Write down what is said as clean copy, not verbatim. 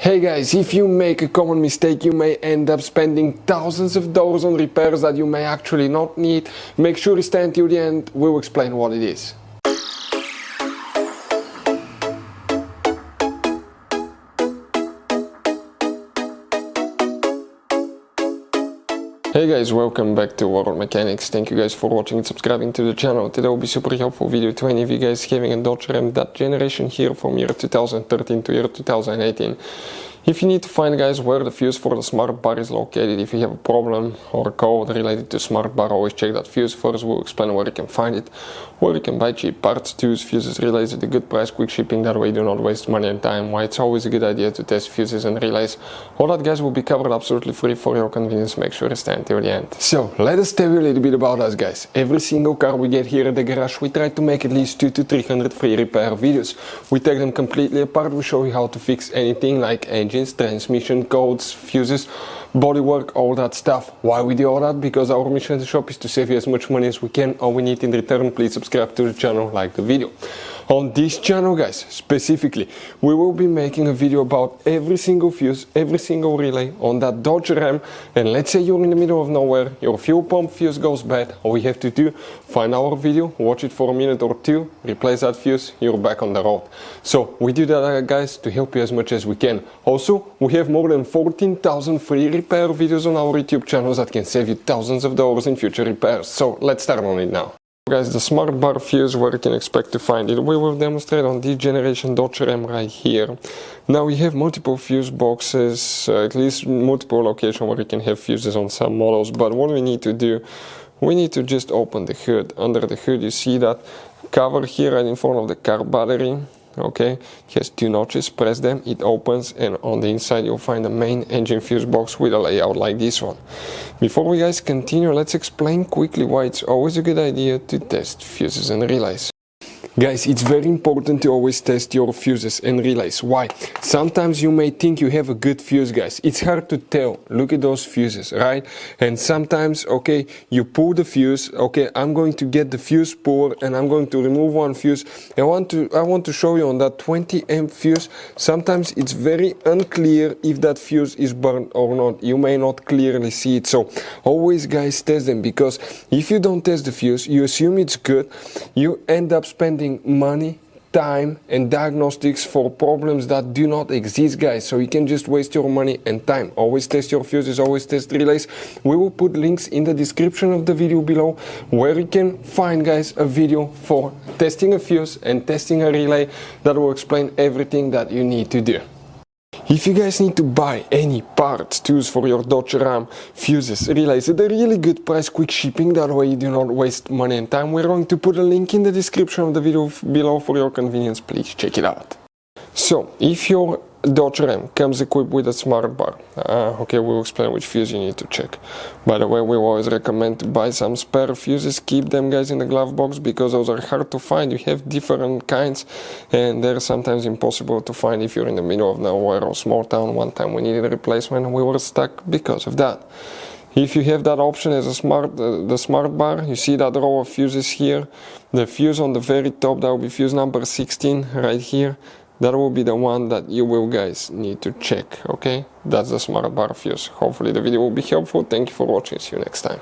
Hey guys, if you make a common mistake, you may end up spending thousands of dollars on repairs that you may actually not need. Make sure you stay until the end, we'll explain what it is. Hey guys, welcome back to World Mechanics. Thank you guys for watching and subscribing to the channel. Today will be super helpful video to any of you guys having a Dodge Ram that generation here from year 2013 to year 2018. If you need to find, guys, where the fuse for the smart bar is located, if you have a problem or a code related to smart bar, always check that fuse first. We'll explain where you can find it, where you can buy cheap parts, tools, fuses, relays at a good price, quick shipping, that way you do not waste money and time, why it's always a good idea to test fuses and relays. All that, guys, will be covered absolutely free for your convenience. Make sure to stay until the end. So, let us tell you a little bit about us, guys. Every single car we get here at the garage, we try to make at least 200 to 300 free repair videos. We take them completely apart, we show you how to fix anything like engines, transmission, codes, fuses, bodywork, all that stuff. Why we do all that? Because our mission at the shop is to save you as much money as we can. All we need in return, please subscribe to the channel, like the video. On this channel, guys, specifically, we will be making a video about every single fuse, every single relay on that Dodge Ram. And let's say you're in the middle of nowhere, your fuel pump fuse goes bad. All we have to do, find our video, watch it for a minute or two, replace that fuse, you're back on the road. So we do that, guys, to help you as much as we can. Also, we have more than 14,000 free repair videos on our YouTube channels that can save you thousands of dollars in future repairs. So let's start on it now. Guys, the smart bar fuse, where you can expect to find it, we will demonstrate on this generation Dodge Ram right here. Now we have multiple fuse boxes, at least multiple locations where you can have fuses on some models, but what we need to do, we need to just open the hood. Under the hood you see that cover here right in front of the car battery. Okay, it has two notches, press them, it opens, and on the inside you'll find the main engine fuse box with a layout like this one. Before we guys continue, let's explain quickly why it's always a good idea to test fuses and relays. Guys, it's very important to always test your fuses and relays. Why? Sometimes you may think you have a good fuse, guys. It's hard to tell. Look at those fuses, right? And sometimes, okay, you pull the fuse. Okay, I'm going to get the fuse puller and I'm going to remove one fuse. I want to show you on that 20 amp fuse. Sometimes it's very unclear if that fuse is burned or not. You may not clearly see it. So always, guys, test them, because if you don't test the fuse, you assume it's good. You end up spending money, time, and diagnostics for problems that do not exist, guys. So you can just waste your money and time. Always test your fuses, always test relays. We will put links in the description of the video below where you can find, guys, a video for testing a fuse and testing a relay that will explain everything that you need to do. If you guys need to buy any parts, tools for your Dodge Ram, fuses, relays at a really good price, quick shipping, that way you do not waste money and time, we're going to put a link in the description of the video below for your convenience. Please check it out. So, if your Dodge Ram comes equipped with a smart bar, okay, we'll explain which fuse you need to check. By the way, we always recommend to buy some spare fuses. Keep them, guys, in the glove box, because those are hard to find. You have different kinds and they're sometimes impossible to find if you're in the middle of nowhere or small town. One time we needed a replacement and we were stuck because of that. If you have that option as a the smart bar, you see that row of fuses here. The fuse on the very top, that will be fuse number 16 right here. That will be the one that you will, guys, need to check, okay? That's the smart bar fuse. Hopefully the video will be helpful. Thank you for watching. See you next time.